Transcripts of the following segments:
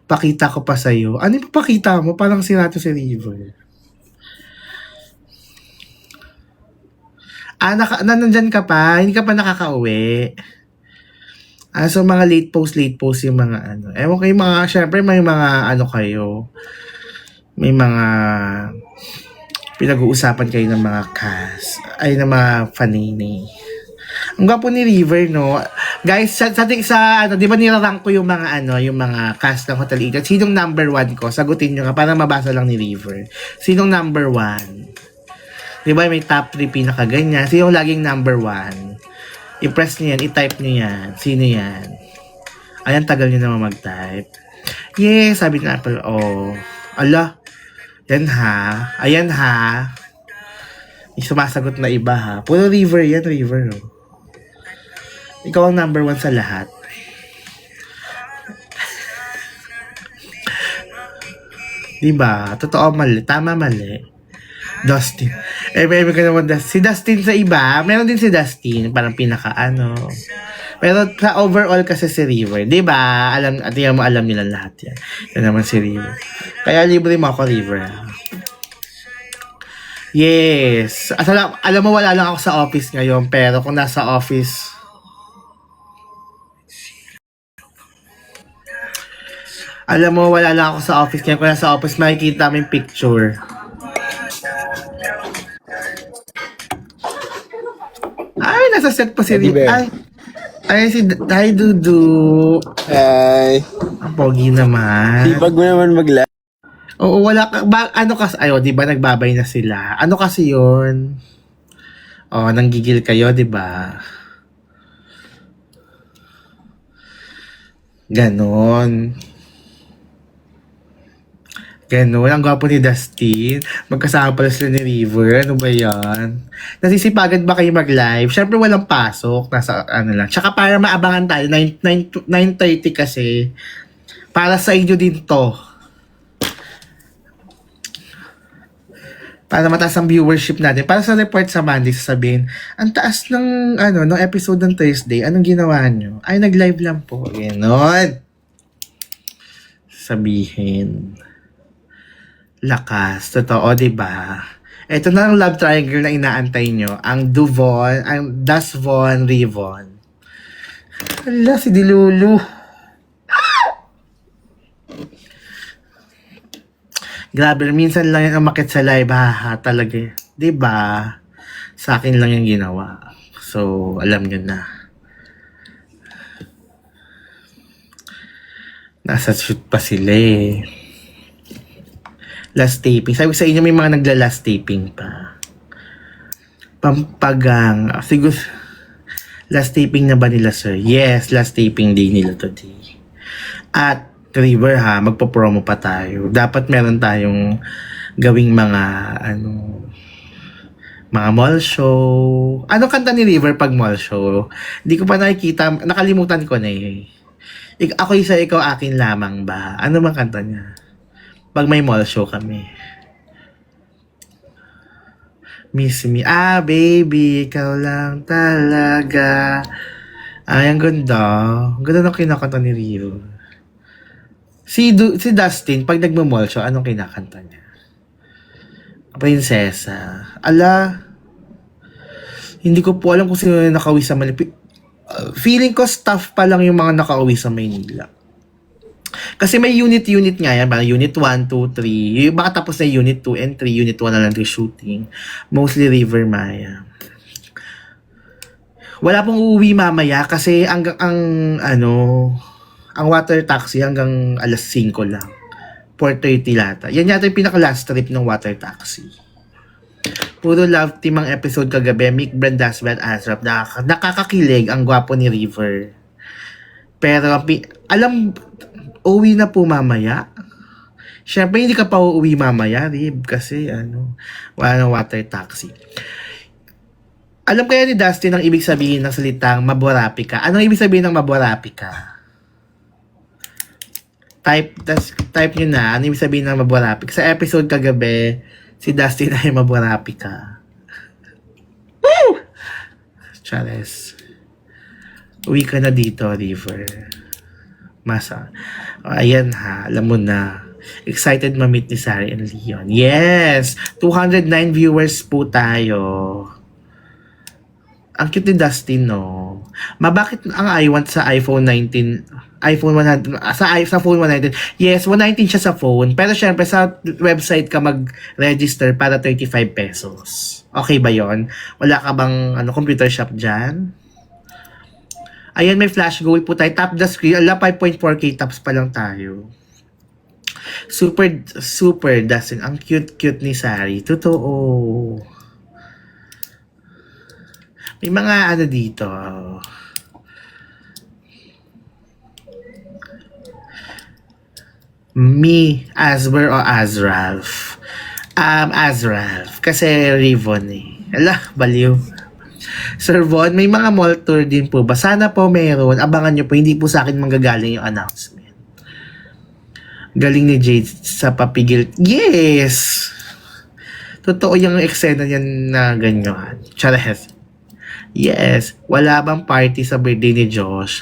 Pakita ko pa sa'yo. Ano yung papakita mo? Parang sinato si River. Nandyan ka pa? Hindi ka pa nakakauwi? So mga late post yung mga ano. Ewan ko yung mga, syempre may mga ano kayo. May mga pinag-uusapan kayo ng mga cast. Ay, ng mga fanini. Ang gwapo ni River, no? Guys, sa ano, di ba nilarank ko yung mga ano, yung mga cast ng Hotel Eden? Sinong number 1 ko? Sagutin nyo nga, para mabasa lang ni River. Sinong number 1? Di ba may top 3 pinakaganyan? Sinong laging number 1? I-press nyo yan, i-type nyo yan. Sino yan? Ayan, tagal nyo naman mag-type. Yes, sabi na Apple, oh. Ala, yan ha. Ayan ha. May sumasagot na iba ha. Puro River yan, River. Oh. Ikaw ang number 1 sa lahat. Diba? Totoo mali. Tama mali. Dustin. May ka naman si Dustin sa iba. Meron din si Dustin. Parang pinaka ano. Pero sa overall kasi si River. Diba? Alam nila lahat yan. Yan naman si River. Kaya libre mo ako, River. Yes. Alam mo, wala lang ako sa office ngayon. Pero kung nasa office, alam mo, wala lang ako sa office. Kaya kung nasa office, makikita mo yung picture. Ay, nasa set pa si River. Ay, hi, Dudu. Hi. Ang pogi naman. Sipag mo naman mag-live. Oo, wala ka. Ano kasi, di ba nagbabay na sila? Ano kasi yun? Nanggigil kayo, di ba? Ganon. Ang gwapo ni Dustin. Magkasama pala sila ni River. Ano ba yan? Nasisipagan ba kayo mag-live? Siyempre walang pasok. Nasa ano lang. Tsaka para maabangan tayo, 9:30 kasi. Para sa inyo din to. Para mataas ang viewership natin. Para sa report sa Monday, sasabihin, ang taas ng, ng episode ng Thursday. Anong ginawa nyo? Ay, nag-live lang po. Ganon. Sabihin. Lakas. Totoo, diba? Ito na ang love triangle na inaantay nyo. Ang Dasvon, Rivon. Hala, si Dilulu. Grabe, minsan lang yan umakit sa live. Talaga. Diba? Sa akin lang yung ginawa. So, alam nyo na. Nasa shoot pa sila eh. Last taping. Sabi ko sa inyo, may mga nagla-last taping pa. Pampagang. Siguro, last taping na ba nila, sir? Yes, last taping day nila today. At, River magpo-promo pa tayo. Dapat meron tayong gawing mga, mga mall show. Anong kanta ni River pag mall show? Hindi ko pa nakikita. Nakalimutan ko na eh. Ako isa, ikaw akin lamang ba? Ano bang kanta niya? Pag may mall show kami. Miss me. Baby, ikaw lang talaga. Ay, ang ganda. Ang ganda ng kinakanta ni Rio. Si Dustin, pag nagmamall show, anong kinakanta niya? Prinsesa. Ala, hindi ko po alam kung sino yung nakauwi sa Manila. Feeling ko staff pa lang yung mga nakauwi sa Manila. Kasi may unit nga yan, parang unit 1, 2, 3. Yung baka tapos na unit 2 and 3, unit 1 na lang shooting. Mostly River Maya. Wala pong uuwi mamaya kasi ang water taxi hanggang alas 5 lang. 4:30 lata. Yan yata yung pinaka-last trip ng water taxi. Puro love team ang episode kagabi. Mick, Brandasbel, Asrap. Nakakakilig ang gwapo ni River. Pero, uwi na po mamaya. Siyempre, hindi ka pa uuwi mamaya, Rib. Kasi, wala ng water taxi. Alam kaya ni Dustin ang ibig sabihin ng salitang maborapi ka? Anong ibig sabihin ng maborapi ka? Type nyo na. Ano ibig sabihin ng maborapi ka? Sa episode kagabi, si Dustin ay maborapi ka. Woo! Chares. Uwi ka na dito, River. Masa. Ayan ha, alam mo na. Excited ma-meet ni Sari and Leon. Yes! 209 viewers po tayo. Ang cute ni Dustin, no? Bakit ang I want sa iPhone 19, iPhone 100, sa phone 119? Yes, 119 siya sa phone. Pero syempre, sa website ka mag-register para 35 pesos. Okay ba yon? Wala ka bang computer shop dyan? Ayan, may flash goal po tayo. Tap the screen. 5.4K taps pa lang tayo. Super Dustin. Ang cute ni Sari. Totoo. May mga dito. Me, Asber o Azralf? Azralf. Kasi Rivon eh. Ala, baliw. Sir Von, may mga mall tour din po ba? Sana po meron. Abangan nyo po. Hindi po sa akin manggagaling yung announcement. Galing ni Jade sa papigil. Yes! Totoo yung eksena niyan na ganyan. Chares. Yes. Wala bang party sa birthday ni Josh?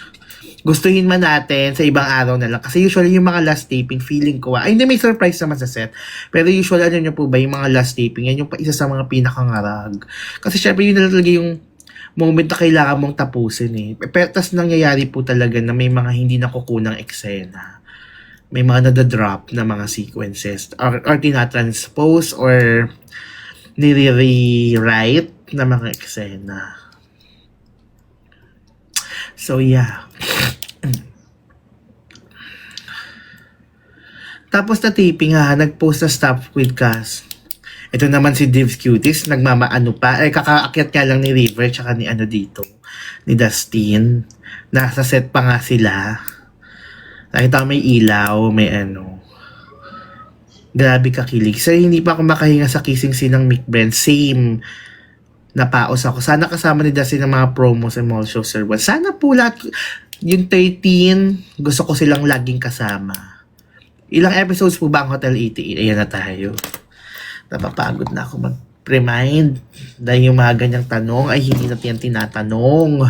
Gustuhin man natin sa ibang araw na lang. Kasi usually yung mga last taping, feeling ko, ay hindi, may surprise naman sa set. Pero usually, nyo po ba, yung mga last taping, yan yung isa sa mga pinakangarag. Kasi syempre, yun na talaga yung moment na kailangan mong tapusin eh. Pero tas nangyayari po talaga na may mga hindi nakukunang eksena. May mga nadadrop na mga sequences or tinatranspose or nire-rewrite na mga eksena. So yeah. Tapos na taping nag-post na stuff with cast. Ito naman si Divs Cuties, nagmamaano pa. Kakaakyat nga lang ni River tsaka ni dito, ni Dustin. Nasa set pa nga sila. Nakita ko may ilaw, may Grabe kakilig. So, hindi pa ako makahinga sa kissing scene ng Mick Brent. Same. Napaos ako. Sana kasama ni Dustin ng mga promos sa mall show, Sir Juan. Sana po lahat, yung 13, gusto ko silang laging kasama. Ilang episodes po ba ang Hotel 88? Ayan na tayo. Napapagod na ako mag-remind. Dahil yung mga ganyang tanong ay hindi natin tinatanong.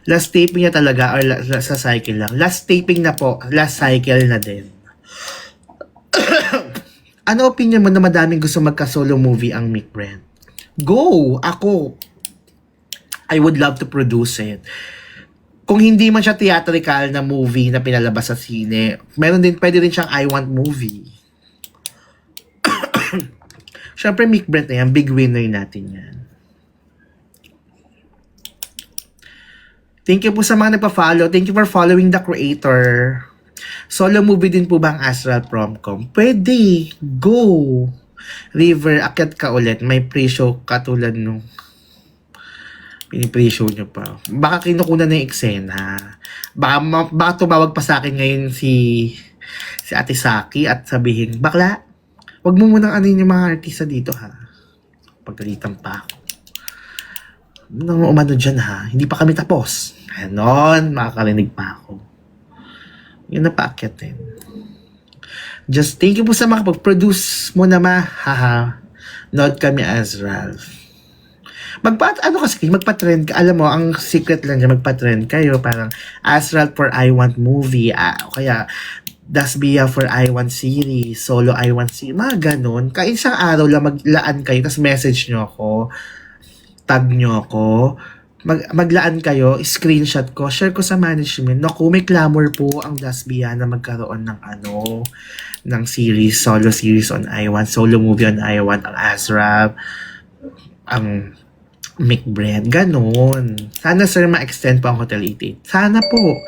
Last taping niya talaga or sa cycle lang. Last taping na po. Last cycle na din. Ano opinion mo na madaming gusto magka-solo movie ang Mick Brent? Go! Ako. I would love to produce it. Kung hindi man siya theatrical na movie na pinalabas sa sine, pwede rin siyang I Want movie. Siyempre, Mick Brent na yan. Big winner natin yan. Thank you po sa mga nagpa-follow. Thank you for following the creator. Solo movie din po ba ang Astral Promcom? Pwede. Go! River, akyat ka ulit. May pre-show katulad nung pini-pre-show nyo pa. Baka kinukunan na yung eksena. Baka tumawag pa sa akin ngayon si Ate Saki at sabihin, bakla, wag mo munang yung mga artista dito ha. Pagkalitan pa ako. Nang umano dyan ha. Hindi pa kami tapos. Ganon, makakarinig pa ako. Yun na paakyatin. Just thank you po sa mga pag-produce mo na haha. Nod kami as Ralph. Magpa-trend ka. Alam mo, ang secret lang dyan, magpa-trend kayo. Parang Astral for I Want movie. O kaya, Dasbia for I Want series. Solo I Want series. Mga ganun. Kaya isang araw lang maglaan kayo. Tapos message nyo ako. Tag nyo ako. Maglaan kayo. Screenshot ko. Share ko sa management. Naku, may clamor po ang Dasbia na magkaroon ng ng series. Solo series on I Want. Solo movie on I Want. Ang Azrab. Ang Mick Brent. Ganon. Sana sir ma-extend po ang Hotel 88. Sana po.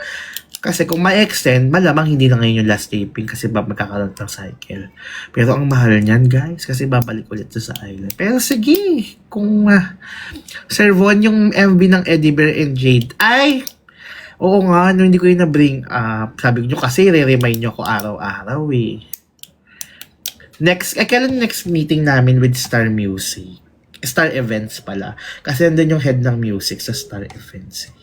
Kasi kung ma-extend, malamang hindi na ngayon yung last taping kasi magkakaroon ng cycle. Pero ang mahal niyan, guys, kasi babalik ulit sa island. Pero sige, kung Sir Von, yung MV ng Eddie Bear and Jade, ay, oo nga, no, hindi ko yun na-bring up. Sabi ko kasi, re-remind nyo ako araw-araw eh. Kailan next meeting namin with Star Music? Star Events pala. Kasi nandun yung head ng music sa Star Events eh.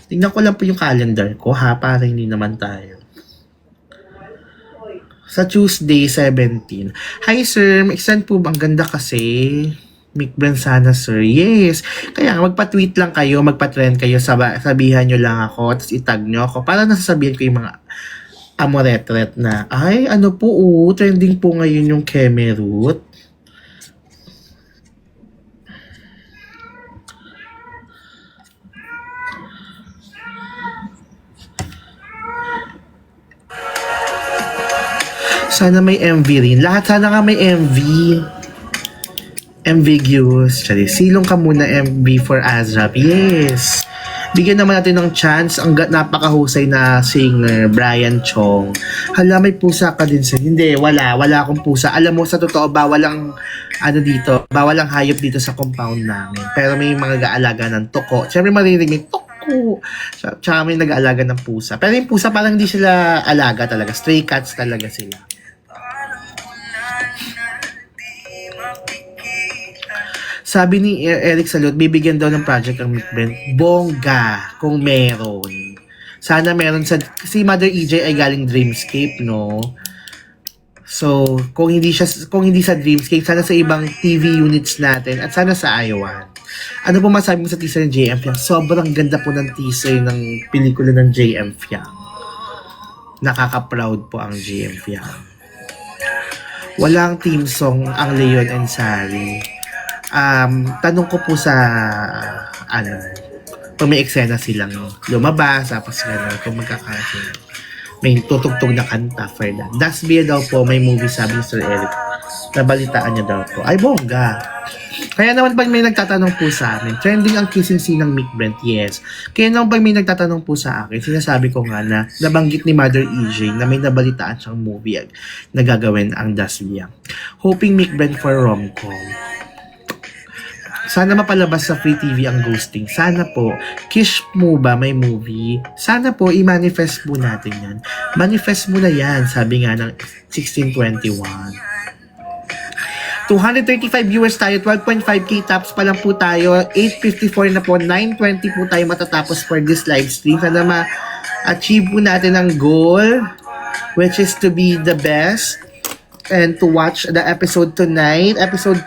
Tingnan ko lang po yung calendar ko ha, para hindi naman tayo. Sa Tuesday 17. Hi sir, may extend po ba? Ang ganda kasi. Mick Brand sana, sir. Yes. Kaya magpa-tweet lang kayo, magpa-trend kayo, sabihan nyo lang ako, tapos itag nyo ako, para nasasabihin ko yung mga amoretret na, ay, ano po, trending po ngayon yung Kemerut. Sana may MV rin. Lahat sana nga may MV. Ambiguous. Sorry, silong ka muna MV for Azrap. Yes. Bigyan naman natin ng chance ang napakahusay na singer, Brian Chong. Hala, may pusa ka din sa... Hindi, wala akong pusa. Alam mo, sa totoo, bawal ang bawal ang hayop dito sa compound namin. Pero may mga nag-aalaga ng toko. Siyempre maririnig may toko. Tsaka may nag-aalaga ng pusa. Pero yung pusa parang hindi sila alaga talaga. Stray cats talaga sila. Sabi ni Eric Salud, bibigyan daw ng project ang Mick Brand. Bongga, kung meron. Sana meron si Mother EJ ay galing Dreamscape, no? So, kung hindi sa Dreamscape, sana sa ibang TV units natin at sana sa Iowa. Ano po masabi mo sa teaser ng JM Fiang? Sobrang ganda po ng teaser ng pelikula ng JM Fiang. Nakaka-proud po ang JM Fiang. Walang team song ang Leon and Sari. Tanong ko po sa kung may eksena silang lumabas, tapos gano'n, kung magkakasin, may tutugtog na kanta for that. Dasbia daw po, may movie, sabi ni Sir Eric. Nabalitaan niya daw po. Ay, bongga. Kaya naman pag may nagtatanong po sa amin, trending ang kissing scene ng Mick Brand, yes. Kaya naman pag may nagtatanong po sa akin, sinasabi ko nga na nabanggit ni Mother EJ na may nabalitaan siyang movie na gagawin ang Dasbia. Hoping Mick Brand for rom-com. Sana mapalabas sa Free TV ang ghosting. Sana po. Kish mo ba may movie? Sana po i-manifest po natin yan. Manifest mo na yan, sabi nga ng 1621. 235 viewers tayo, 12.5k taps pa lang po tayo, 8.54 na po, 9.20 po tayo matatapos for this live stream. Sana ma-achieve po natin ang goal, which is to be the best and to watch the episode tonight. Episode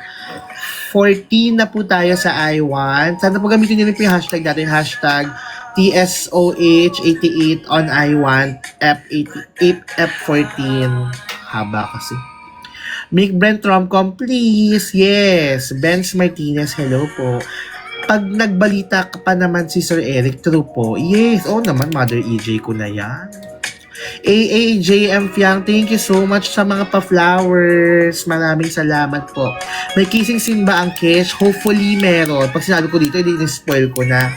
14 na po tayo sa I1. Sana po gamitin nyo rin po yung hashtag natin, hashtag TSOH88 on I1 F14. Haba kasi. Mick Brand rom-com, please. Yes. Benz Martinez, hello po. Pag nagbalita ka pa naman si Sir Eric, true po. Yes. Oo naman, Mother EJ ko na yan. AAJM Fiang, thank you so much sa mga pa-flowers. Maraming salamat po. May kissing scene ba ang Kish? Hopefully meron. Pag sinabi ko dito, hindi spoil ko na.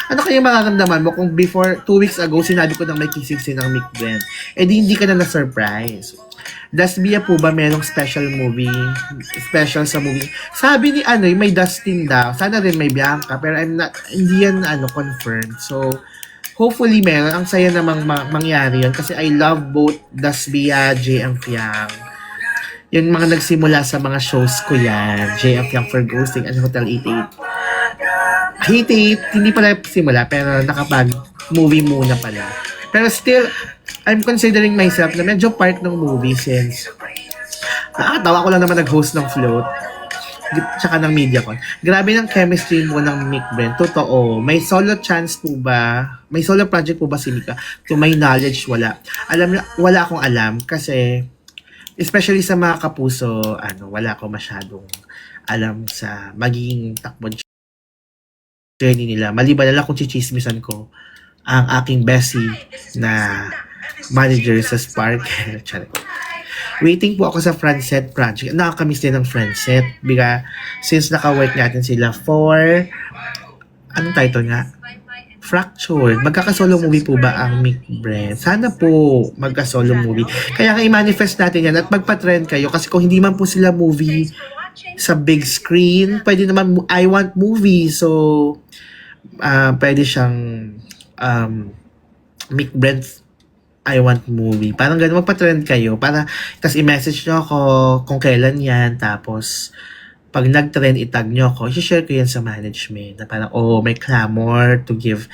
Ano kaya mararamdaman mo kung before 2 weeks ago sinabi ko na may kissing scene ng Mick Brand? Eh di hindi ka na na-surprise. Dasbia po ba merong special movie? Special sa movie? Sabi ni may Dustin daw. Sana rin may Bianca. Pero hindi yan confirmed. So, hopefully meron. Ang saya namang mangyari yun kasi I love both Dasbia, JM Fiang. Yung mga nagsimula sa mga shows ko yan. JM Fiang for Ghosting and Hotel 88. 88, hindi pala simula pero nakapag-movie muna pala. Pero still, I'm considering myself na medyo part ng movie since nakakatawa ko lang naman nag-host ng float. Tsaka ng MediaCon. Grabe ng chemistry mo ng Mick Brand. Totoo. May solo chance po ba? May solo project po ba si Mika? To my knowledge, wala. Wala akong alam kasi especially sa mga kapuso, wala akong masyadong alam sa magiging takbo journey nila. Maliban na lang kung chichismisan ko ang aking bestie na manager sa Spark. Waiting po ako sa Francet project. Nakakamiss din ng Francet. Since naka-work natin sila for anong title nga? Fractured. Magkaka-solo movie po ba ang Mick Brand? Sana po magka-solo movie. Kaya i-manifest natin yan at magpa-trend kayo kasi kung hindi man po sila movie sa big screen, pwede naman I Want Movie. So, pwede siyang Mick Brand I Want Movie. Parang gano'n, magpa-trend kayo. Tapos i-message nyo ako kung kailan yan. Tapos, pag nag-trend, itag nyo ako. I-share ko yan sa management. Na parang, may clamor to give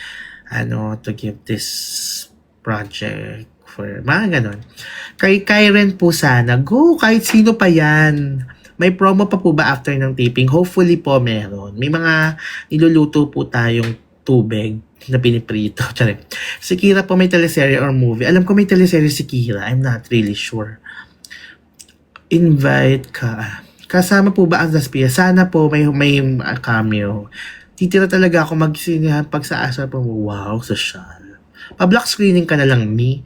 this project for, mga gano'n. Kay Kyren po sana, go, kahit sino pa yan. May promo pa po ba after ng taping? Hopefully po meron. May mga niluluto po tayong tubig na piniprito. Tsari. Si Kira po may teleserye or movie. Alam ko may teleserye si Kira. I'm not really sure. Invite ka. Kasama po ba ang Zaspia? Sana po may cameo. Titira talaga ako magsinihan pag sa Azra po. Wow, social. Pa-block screening ka na lang, Me,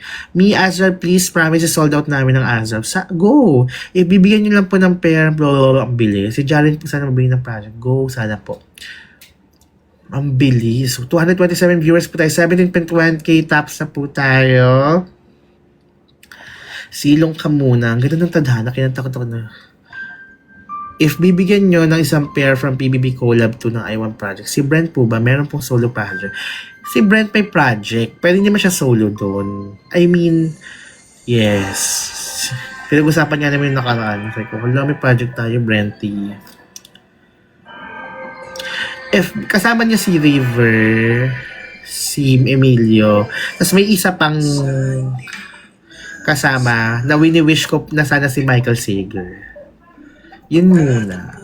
Azra, please promise sold out namin ng Azra. Go! Ibibigyan nyo lang po ng pair, blah, blah, blah, ang bilis. Si Jaren po sana mabili ng project. Go, sana po. Ang bilis. 227 viewers po tayo. 17.1k taps na po tayo. Silong ka muna. Ang ganda ng tadhana. Kinatakot ako na. If bibigyan nyo ng isang pair from PBB Collab 2 ng I1 Project, si Brent po ba? Meron pong solo project. Si Brent may project. Pwede naman siya solo doon. I mean, yes. Pinag-usapan niya namin yung nakaraan. Sabi ko, wala, may project tayo, Brenty. If kasama niya si River, si Emilio, tapos may isa pang kasama na wini-wish ko na sana si Michael Sager. Yun muna.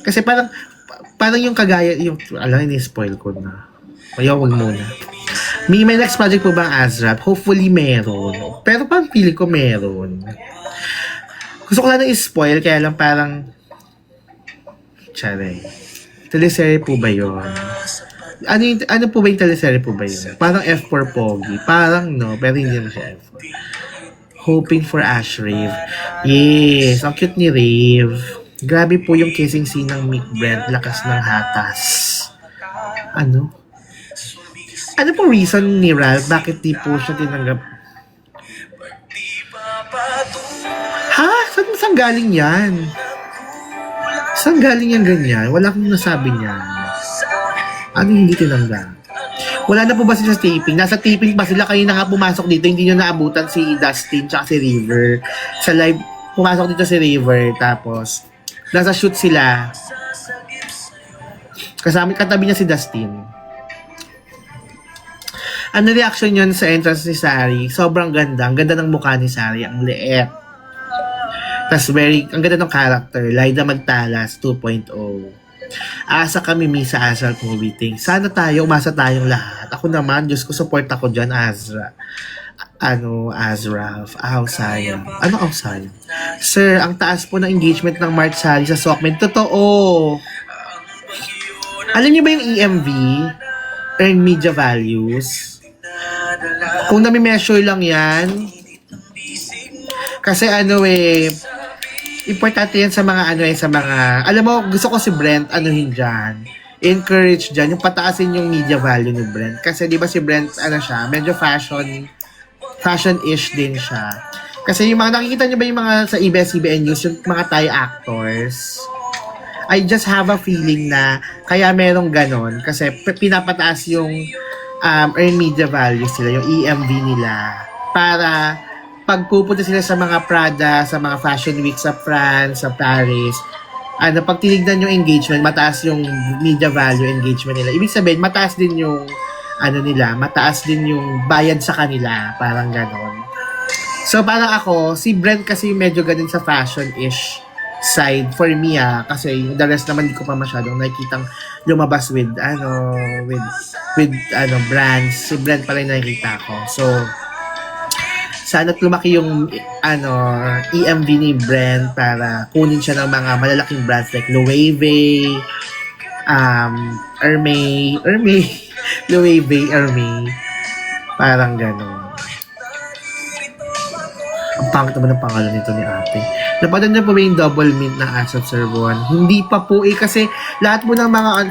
Kasi parang yung kagaya, yung, alam, ini-spoil ko na. Ayaw, wag muna. May next project po ba ang Azrap? Hopefully meron. Pero parang pili ko meron. Gusto ko lang na i-spoil, kaya lang parang tsare. Teleserye po ba yun? Ano po ba yung teleserye po ba yun? Parang F4 Pogi. Parang no, pero hindi naman siya F4. Hoping for Ash Rave. Yes, ang cute ni Rave. Grabe po yung kissing scene ng Mick Brent. Lakas ng hatas. Ano? Ano po reason ni Ralph? Bakit di po siya tinanggap? Ha? Saan galing yan? Saan galing yan ganyan? Wala akong nasabi niyan. Ano hindi tinanggap? Wala na po ba sila sa taping? Nasa taping pa sila. Kayo na nga pumasok dito. Hindi nyo naabutan si Dustin tsaka si River. Sa live, pumasok dito si River. Tapos, nasa shoot sila. Kasama, katabi niya si Dustin. Ano reaction yun sa entrance ni Sari? Sobrang ganda. Ang ganda ng mukha ni Sari. Ang liit. Tapos ang ganda ng character. Laida Magtalas 2.0. Asa kami sa Azra Movie. Sana umasa tayong lahat. Ako naman, Diyos ko, support ako dyan, Azra. Azraf. Sayang. Ano sayang? Sir, ang taas po ng engagement ng March Sally sa Sockman. Totoo. Alam niyo ba yung EMV? Earned Media Values? Kung nami-measure lang yan, kasi importante yan sa mga alam mo, gusto ko si Brent, dyan, encourage dyan, yung pataasin yung media value ni Brent. Kasi di ba si Brent, siya, medyo fashion-ish din siya. Kasi yung mga, nakikita nyo ba yung mga sa ABS-CBN News, yung mga Thai actors, I just have a feeling na kaya merong ganon, kasi pinapataas yung earned media value sila, yung EMV nila, para pag pupunta sila sa mga Prada, sa mga fashion week sa France, sa Paris, pag tinignan yung engagement, mataas yung media value engagement nila. Ibig sabihin, mataas din yung mataas din yung bayad sa kanila, parang ganon. So parang ako, si Brent kasi medyo ganun sa fashion-ish side for me kasi the rest naman hindi ko pa masyadong nakikitang lumabas with brands. Si Brent pa rin nakikita ko. So sana lumaki yung EMV ni Brent para kunin siya ng mga malalaking brands like Loewe, Loewe, parang gano'n. Ang pangit naman ang pangalan nito ni ate. Napanood niyo po ba yung double mint ng Asap Serbuan? Hindi pa po kasi lahat mo ng mga,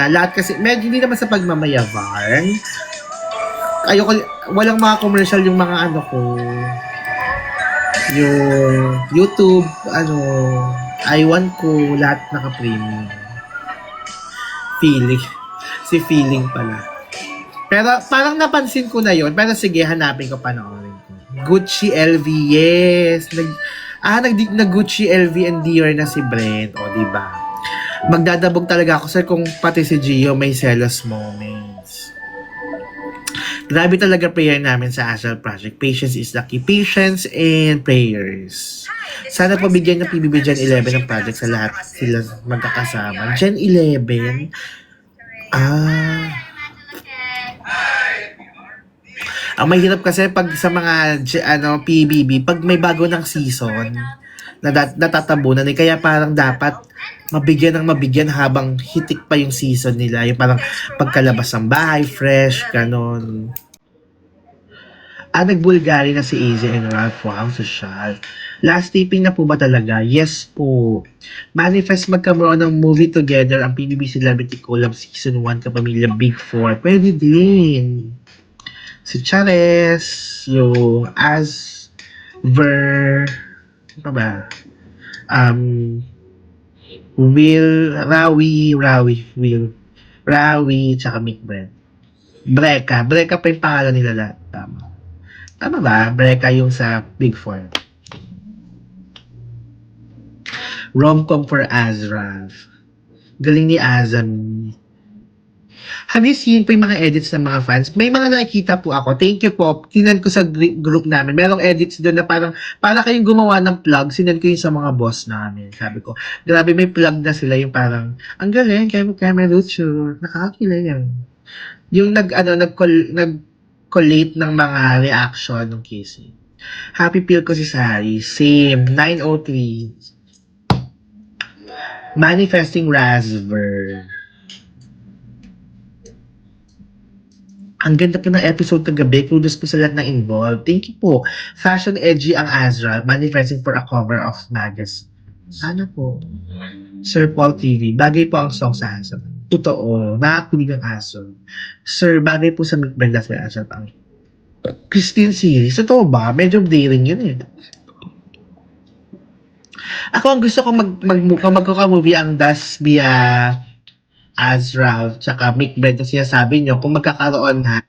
lahat kasi, medyo hindi naman sa pagmamayavan. Ayoko, walang mga commercial yung mga yung YouTube, I1 ko, lahat naka-premium. Feeling pala. Pero parang napansin ko na yon, pero sige, hanapin ko, panoorin ko. Gucci LV, yes. Nag-Gucci LV and Dior na si Brent, diba? Magdadabog talaga ako, sir, kung pati si Gio may selos moments. Grabe talaga prayer namin sa Astral Project. Patience is the key. Patience and prayers. Sana po bigyan ng PBB Gen 11 ng project sa lahat sila magkakasama. Gen 11? Ang mahirap kasi pag sa mga PBB, pag may bago ng season na natatabunan kaya parang dapat mabigyan habang hitik pa yung season nila. Yung parang pagkalabas ng bahay, fresh, ganon. Nagbulgari na si AZ and Ralph. Wow, social. Last taping na po ba talaga? Yes po. Manifest magkaroon ng movie together ang PBB Celebrity Collab Season 1 kapamilya Big 4. Pwede din. Si Chares, yung Ver, ano ba? Rawi, tsaka Mick Brent. Breka pa yung pangalan nila lahat. Tama ba? Breka yung sa Big 4. Romcom for Azrav. Galing ni Azam. Have you seen po yung mga edits ng mga fans? May mga nakikita po ako. Thank you po. Tinan ko sa group namin. Merong edits doon na parang para kayong gumawa ng plug. Sinan ko yun sa mga boss namin. Sabi ko, grabe may plug na sila yung parang, ang galing, camera Lucho. Nakakakilig yan. Yung nag-collate ng mga reaction ng kissing. Happy feel ko si Sari. Same. 903. Manifesting Raspberry. Ang ganda po ng episode kagabi. Kudos po sa lahat na involved. Thank you po. Fashion edgy ang Azra. Manifesting for a cover of magazine. Sana po. Sir Paul TV. Bagay po ang song sa Azra. Totoo. Nakakulig ang Azra. Sir, bagay po sa Mick Brenda sa Azra. Ang Christine series. Totoo ba? Medyo daring yun eh. Ako ang gusto ko magkuka-movie ang Das via Azrael, tsaka Mick Brent na sinasabi nyo, kung magkakaroon na,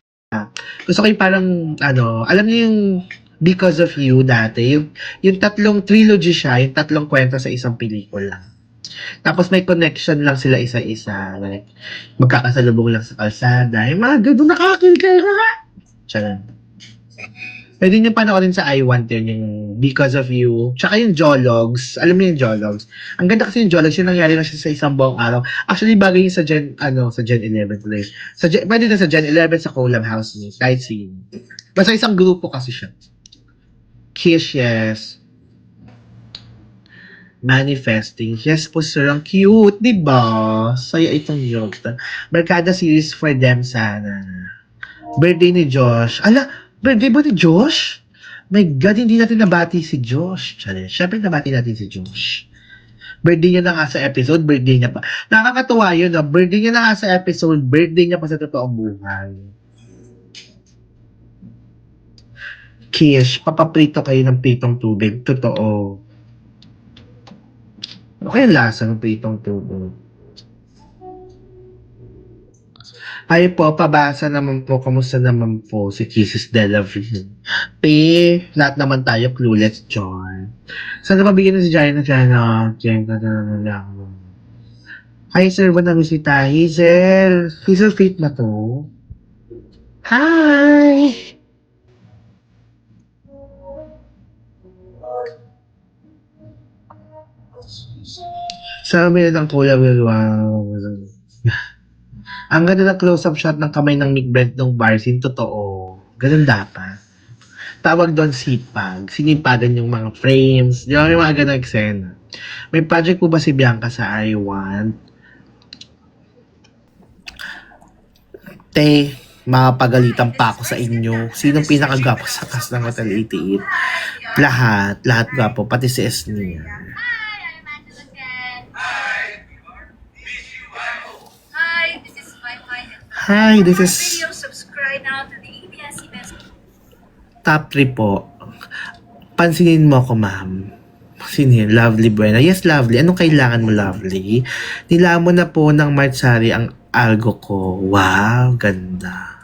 gusto ko yung parang, alam niyo yung Because of You dati, yung tatlong trilogy siya, yung tatlong kwento sa isang pelikula. Tapos may connection lang sila isa-isa, like, magkakasalubong lang sa kalsada, yung mga gano'n nakakilig ka. Tiyan. Pwede nyo panoorin sa I-Want yung Because of You. Tsaka yung Jologs. Alam mo yung Jologs? Ang ganda kasi yung Jologs, yung nangyari na siya sa isang buong araw. Actually, bagay yung sa Gen 11 today. Pwede na sa Gen 11 sa Collab House ni. Kahit scene. Basta isang grupo kasi siya. Kiss, yes. Manifesting. Yes po, sir. Ang cute, diba? Saya itong joke. Barkada series for them sana. Birthday ni Josh. Birthday ba ni Josh? My God, hindi natin nabati si Josh. Siyempre nabati natin si Josh. Birthday niya na nga sa episode, birthday niya pa. Nakakatuwa yun, no? Birthday niya na nga sa episode, birthday niya pa sa totoong buhay. Kish, papaprito kayo ng pritong tubig. Totoo. Ano kaya lasa ng pritong tubig? Ay po, pabasa naman po. Kamusta naman po si Kisses Delaville? Lahat naman tayo clueless, John. Sana mabigyan na si Jaya na siya na lang. Hi, sir. Walang bisita. Hazel. Hazel Faith na to. Hi! Sabi na ng Kuya Will, wow. Ang ganda ng close-up shot ng kamay ng Mick Brent ng bar scene, totoo. Ganun dapat. Tawag doon sipag. Sinipagan yung mga frames. Di ba may mga ganang eksena. May project po ba si Bianca sa I Want? Makapagalitan pa ako sa inyo. Sinong pinakagwapo sa cast ng Hotel 88? Lahat gwapo. Pati si Esnia. Hi, this is Subscribe now to the ABS-CBN. Top 3 po. Pansinin mo ako, ma'am. Pansinin, Lovely Buena. Yes, Lovely. Anong kailangan mo, Lovely? Nilamon na po ng Marchari ang algo ko. Wow, ganda.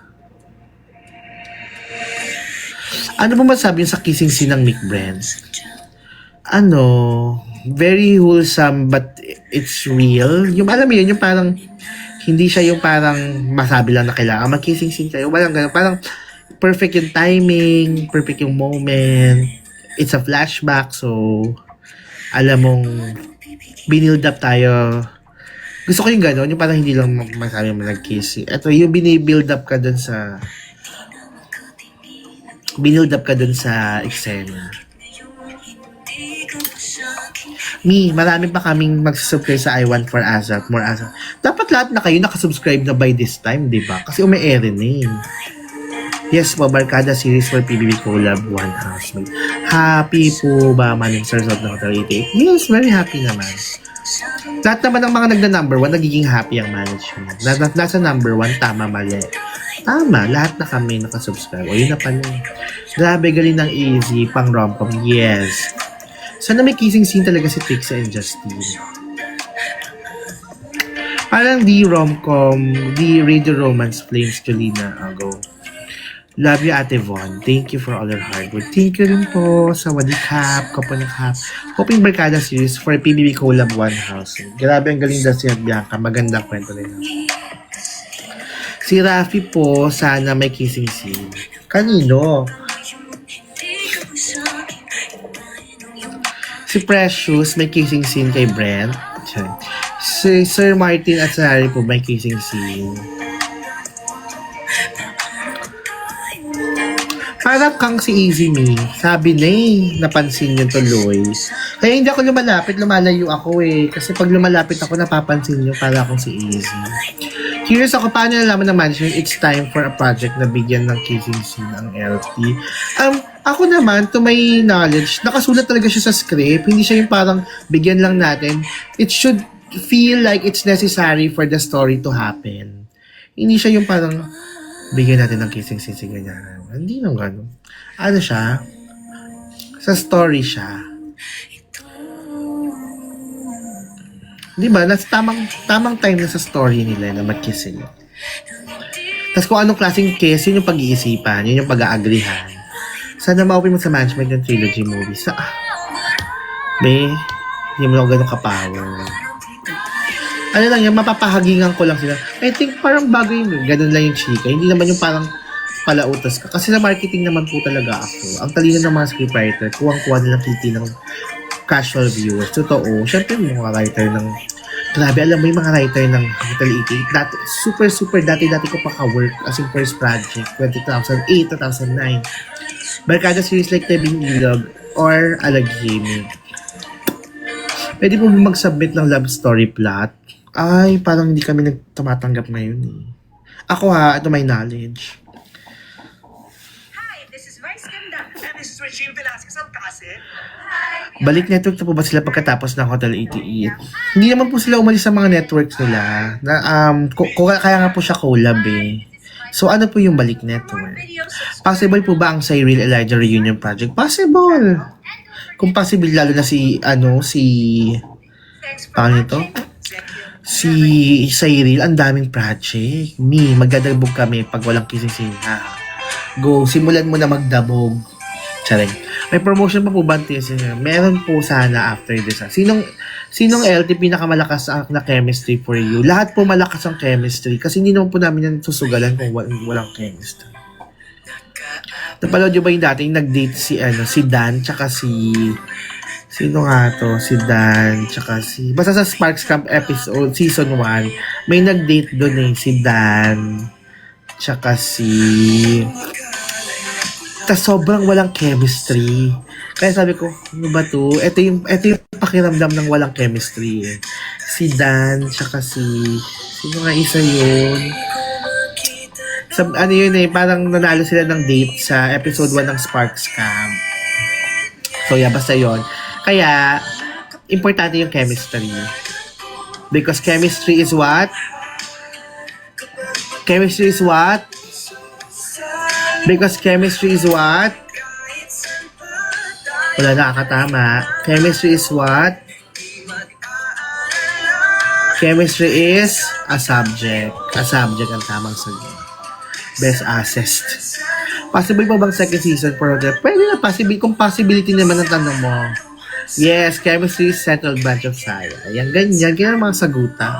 Ano ba masabi sa kissing scene ng Mick Brent? Very wholesome but it's real. Yung alam mo yun, yung parang hindi siya yung parang masabi lang na kailangan mag-kissing scene kayo. Walang ganun. Parang perfect yung timing, perfect yung moment. It's a flashback, so alam mong binild up tayo. Gusto ko yung gano'n, yung parang hindi lang masabi mo nag-kiss. Ito, yung binibuild up ka dun sa eksena. Marami pa kaming magsubscribe sa I Want for Azap, More Azap. Dapat lahat na kayo nakasubscribe na by this time, di ba? Kasi umi-air eh. Yes po, Barkada series for PBB Collab, One Housemate. Happy po ba maning sa result ng Hotel 88? Yes, very happy naman. Lahat naman ng mga nagna-number 1, nagiging happy ang management. Nasa number 1, tama, mali. Tama, lahat na kami nakasubscribe. O yun na pala. Grabe, galing ng easy, pang romcom. Yes. Sana may kissing scene talaga si Tixa and Justine. Parang di romcom, di radio romance flames, Jolina. Go. Love you, Ate Von. Thank you for all your hard work. Thank you rin po sa Wadikap, Kapanikap. Hoping Barkada series for PBB Collab One House. Grabe, ang galing daw siya, Bianca. Magandang kwento nila. Si Rafi po, sana may kissing scene. Kanino? Si Precious, may kissing scene kay Brent. Si Sir Martin at Sarari po, may kissing scene. Parang kang si Easy Me. Sabi na napansin niyo tuloy. Kaya hindi ako lumalapit, lumalayo ako eh. Kasi pag lumalapit ako, napapansin niyo para akong si Easy. Curious ako, paano nalaman ng management it's time for a project na bigyan ng kissing scene ang LT? Ako naman, to my knowledge, nakasulat talaga siya sa script. Hindi siya yung parang bigyan lang natin. It should feel like it's necessary for the story to happen. Hindi siya yung parang bigyan natin ng kissing scene, ganyan. Hindi nang gano'n. Ano siya? Sa story siya. Di ba? Tamang time na sa story nila na mag-kiss sila. Tapos kung anong klaseng kiss, yun yung pag-iisipan, yun yung pag-aagrihan. Sana ma-open mo sa management yung trilogy movies. Hindi mo lang ganun ka-power. Ano lang yan, mapapahagingan ko lang sila. I think parang bagay yun. Ganun lang yung chika. Hindi naman yung parang palautas ka. Kasi sa marketing naman po talaga ako. Ang talino ng mga scriptwriter, kuwang-kuwa nilang kiti ng casual viewers. Totoo. Siyempre yung mga writer ng... Grabe, alam mo yung mga writer ng Hotel 88. Super dati ko pa ka-work as in first project. 2008, 2009. Barkada series like Tebing Ilog or Alag Gaming. Pwede po mag-submit ng love story plot. Ay, parang hindi kami tumatanggap ngayon eh. Ako ito my knowledge. Hi, this is Vice Ganda. And this is Regine Velasquez Alcacid. Balik network na po ba sila pagkatapos ng Hotel 88? Hindi naman po sila umalis sa mga networks nila. Kaya nga po siya collab eh. So ano po yung balik network? Possible po ba ang Cyril Elijah reunion project? Possible. Kung possible, lalo na si Cyril, ang daming project. Magdadabog kami pag walang kissing scene. Go, simulan mo na magdabog. Charing. May promotion pa po ba? Meron po sana after this. Sinong LT pinakamalakas na chemistry for you? Lahat po malakas ang chemistry kasi hindi naman po namin yan susugalan kung walang chemistry. Napanood nyo ba yung dating nag-date si Dan tsaka sino nga to? Si Dan tsaka basta sa Sparks Camp episode season 1 may nag-date doon si Dan tsaka tas sobrang walang chemistry. Kaya sabi ko, ano ba to? Ito yung pakiramdam ng walang chemistry. Si Dan, tsaka sino nga isa yun? Ano yun parang nanalo sila ng date sa episode 1 ng Sparks Camp. So yeah, basta yun. Kaya, importante yung chemistry. Because chemistry is what? Chemistry is what? Because chemistry is what? Wala nakakatama. Chemistry is what? Chemistry is a subject. A subject ang tamang sagot. Best assist. Possible pa bang second season for Hotel? Pwede na possible. Kung possibility naman ang tanong mo. Yes, chemistry is central branch of science. Ayan, ganyan. Kaya mga sagutan.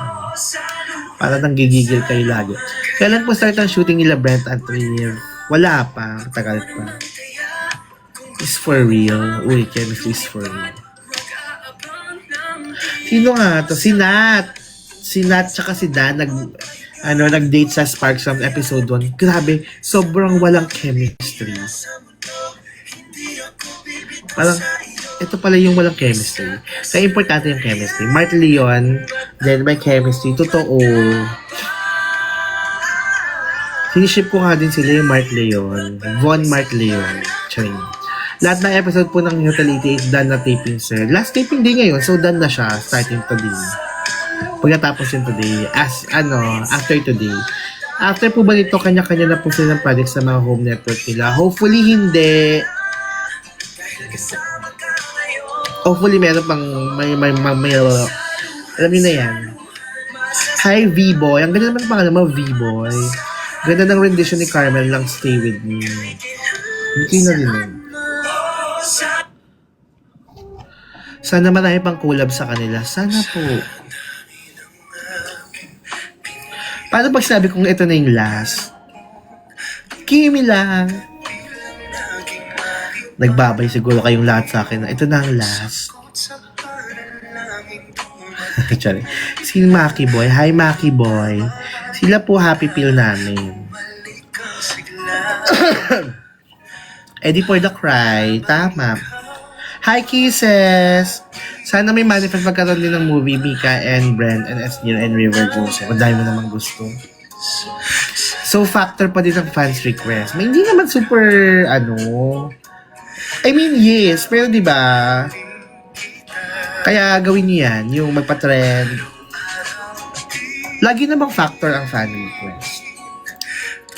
Para nang gigigil kayo lagi. Kailan po start ang shooting nila Brent at Trier? Wala pa. Tagal pa. Is for real. Uy, chemistry is for real. Sino nga to? Si Nat. Si Nat tsaka si Dan nag-date sa Sparks from episode 1. Grabe, sobrang walang chemistry. Parang, ito pala yung walang chemistry. Kaya importante yung chemistry. Mark Leon, then may chemistry. Totoo. Siniship ko nga din sila yung Mark Leon. Von Mark Leon. Charing. Lahat ng episode po ng Hotel 88 done na taping, sir. Last taping din ngayon, so done na siya starting today. Pagkatapos yun today, after today. After po ba nito, kanya-kanya na po sila ng project sa mga home network nila. Hopefully, hindi. Hopefully, meron pang may alam niyo na yan. Hi, V-Boy. Ang ganda naman pangalan mo, V-Boy. Ganda ng rendition ni Carmel lang, Stay With Me. Hindi na rin yun. Sana marami pang collab sa kanila. Sana po. Paano pag sabi kong ito na yung last? Kimi lang. Nagbabay siguro kayong lahat sa akin na ito na ang last. Si Maki Boy. Hi Maki Boy. Sila po happy pill namin. Eddie for the cry. Tama. Hi Kisses! Sana may manifest magkaroon din ng movie Mika and Brent and Esnir and River Joseph. Ang dami mo naman gusto. So factor pa din ang fans request. May hindi naman super I mean yes, pero di ba? Kaya gawin niyo yan, yung magpa-trend. Lagi namang factor ang fan request.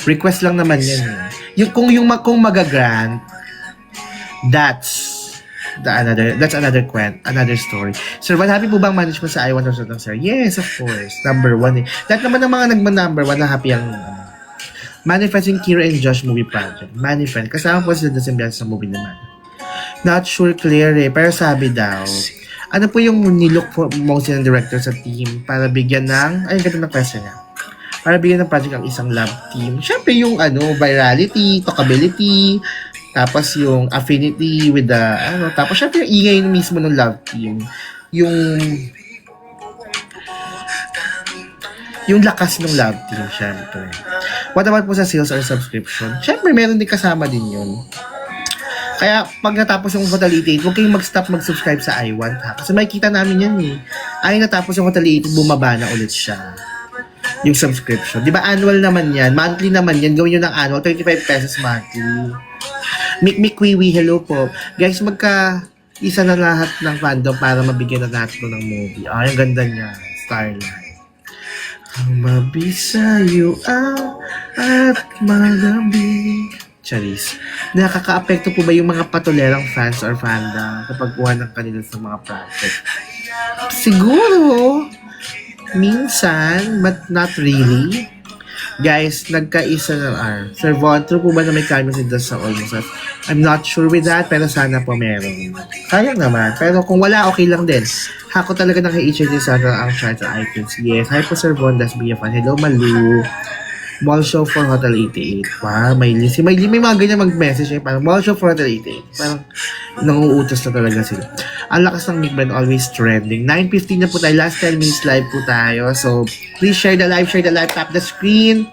Request lang naman yan. Kung magagrant, that's another story. Sir, what happy po bang management sa I Want to Sir? Yes, of course. Number 1 eh. Lahat naman ng mga number 1 na happy ang manifesting Kira and Josh movie project. Manifest. Kasama po sila sa sa movie naman. Not sure clear eh. Pero sabi daw, ano po yung nilook for most ng director sa team para bigyan ng, ay, ganda ng question niya. Para bigyan ng project ang isang love team. Siyempre yung virality, talkability, tapos yung affinity with the, tapos syempre yung ingay mismo ng love team. Yung lakas ng love team, syempre. What about po sa sales or subscription? Syempre, meron din kasama din yun. Kaya, pag natapos yung Hotel 88, huwag kayong mag-stop mag-subscribe sa iWant, ha? Kasi makikita namin yan, eh. Ay, natapos yung Hotel 88, bumaba na ulit siya. Yung subscription. Di ba, annual naman yan? Monthly naman yan. Gawin nyo ng annual, 35 pesos monthly. Mikwiwi, hello po. Guys, isa na lahat ng fandom para mabigyan na natin ng movie. Ay, ang ganda niya. Starlight. Ang mabisa'yo at magabi. Charis. Nakaka-apekto po ba yung mga patulerang fans or fandom kapag kuha ng kanila sa mga project? Siguro. Minsan, but not really. Guys, nagkaisa na Sir Von, true po ba na may cameo si Das sa Almost? I'm not sure with that, pero sana po meron. Sayang naman, pero kung wala, okay lang din. Hako talaga ng HHD sana ang charter icons. Yes, hi po Sir Von, that's be a fan. Hello, Malu. Mall show for Hotel 88. Wow, Maylin. Si Maylin may mga ganyan mag-message eh. Parang mall show for Hotel 88. Parang nanguutos na talaga sila. Ang lakas ng Nick Brand, always trending. 9:15 na po tayo. Last 10 minutes live po tayo. So, please share the live, tap the screen.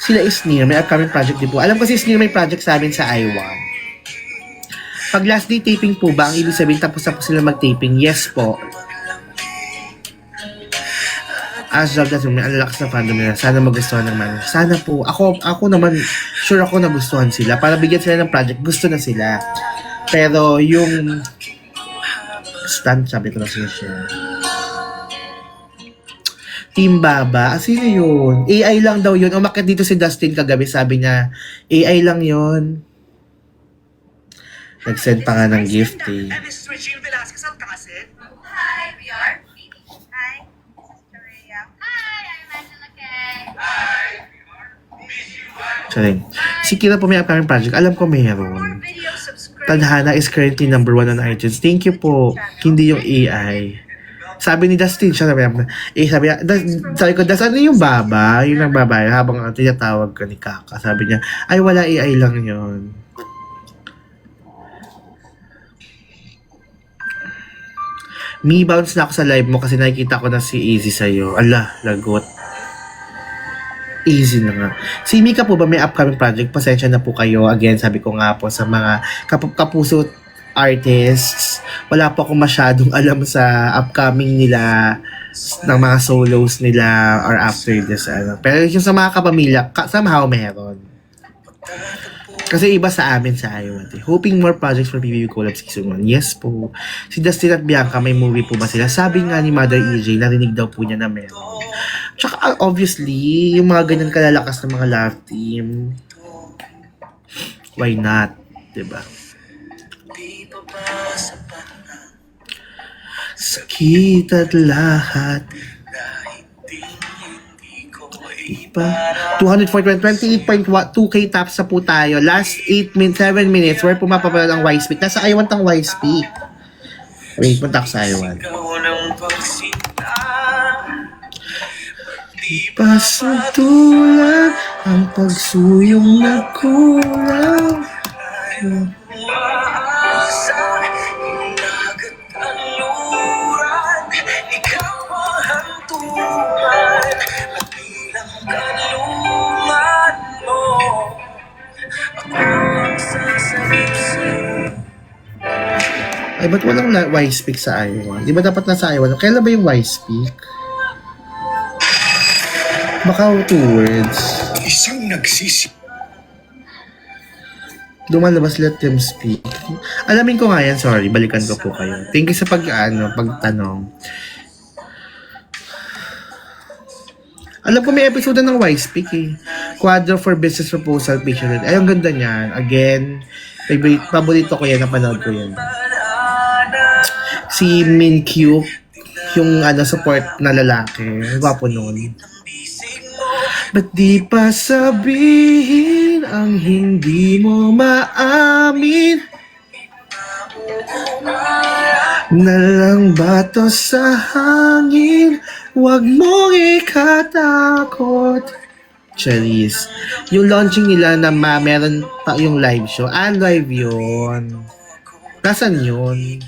Sila Isnir, may upcoming project din po. Alam ko si Isnir may project sa amin sa iWant. Pag last day taping po ba, ang ibig sabihin tapos sila mag-taping? Yes po. As of that, may alakas na fandom nila. Sana magustuhan ng manager. Sana po. Ako naman, sure ako nagustuhan sila. Para bigyan sila ng project, gusto na sila. Pero yung stand, sabi ko na share. Team Baba. Sino yun? AI lang daw yun. Umakit dito si Dustin kagabi. Sabi niya, AI lang yun. Nag-send pa nga ng gift eh. And this is Regine Velasquez Alcacid. Hi, we are Phoebe. Hi, Sister Rhea. Hi, I'm Angela Kay. Sorry. Si Kira po may upcoming project. Alam ko For mayroon. video, subscribe. Tadhana is currently number 1 on iTunes. Thank you po. Hindi yung AI. Sabi ni Dustin, siya sabi niya, sabi ko, Das, ano yung baba? Yung nagbabay, habang tinatawag ka ni Kaka. Sabi niya, ay wala, AI lang yun. Me, bounce na ako sa live mo kasi nakikita ko na si Easy sa'yo. Ala, lagot. Easy na nga. Si Mika po ba may upcoming project? Pasensya na po kayo. Again, sabi ko nga po sa mga kapuso artists, wala po akong masyadong alam sa upcoming nila, ng mga solos nila or after this. Pero yung sa mga kapamilya, somehow meron. Kasi iba sa amin sa Iowa. Hoping more projects for PBB Collab Season 1. Yes po. Si Dustin at Bianca, may movie po ba sila? Sabi nga ni Mother EJ, narinig daw po niya na meron. Tsaka obviously, yung mga ganyan kalalakas na mga love team, why not? Diba? Sakit at lahat. Diba? 28.2k taps na po tayo. Last 7 minutes, where pumapapala ang Y-Speak. Nasa I want ang Y-Speak. Wait, punta ko sa I want. Di pa sa tulad ang pagsuyong nagkulang. Ay, ba't walang Y-Speak sa I1? Di ba dapat nasa I1? Kailan ba yung Y-Speak? Baka 2 words. Isang nagsisi. Lumalabas, let them speak. Alamin ko nga yan, sorry. Balikan ko po kayo. Thank you sa pagtanong. Alam ko may episode ng Y-Speak eh. Quadro for Business Proposal Patient. Ay, ang ganda niyan. Again, paborito ko yan. Napanood ko yan. Si Min Q, yung support na lalaki. Gwapo nun. Ba't di pa sabihin ang hindi mo maamin? Nalang bato sa hangin, wag mong ikatakot. Charis. Yung launching nila na meron pa yung live show. Live yun. Nasaan yun?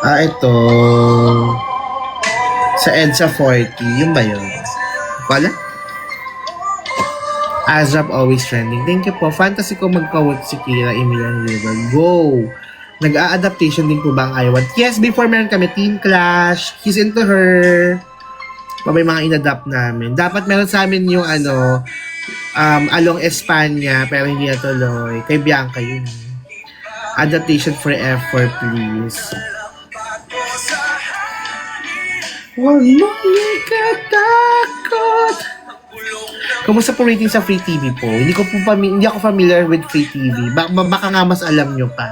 Ito. Sa EDSA 40. Yun ba yun? Wala? Azrap always trending. Thank you po. Fantasy ko magkawot si Kira Emilian River. Go! Nag-a-adaptation din po ba ang I Want? Yes, before meron kami Team Clash. He's into her. May mga in-adapt namin. Dapat meron sa amin yung Along Espanya, pero hindi natuloy. Kay Bianca yun. Adaptation for effort, please. Huwag mong ikatakot. Kumusta po rating sa Free TV po? Hindi ako familiar with Free TV. Baka nga mas alam nyo pa.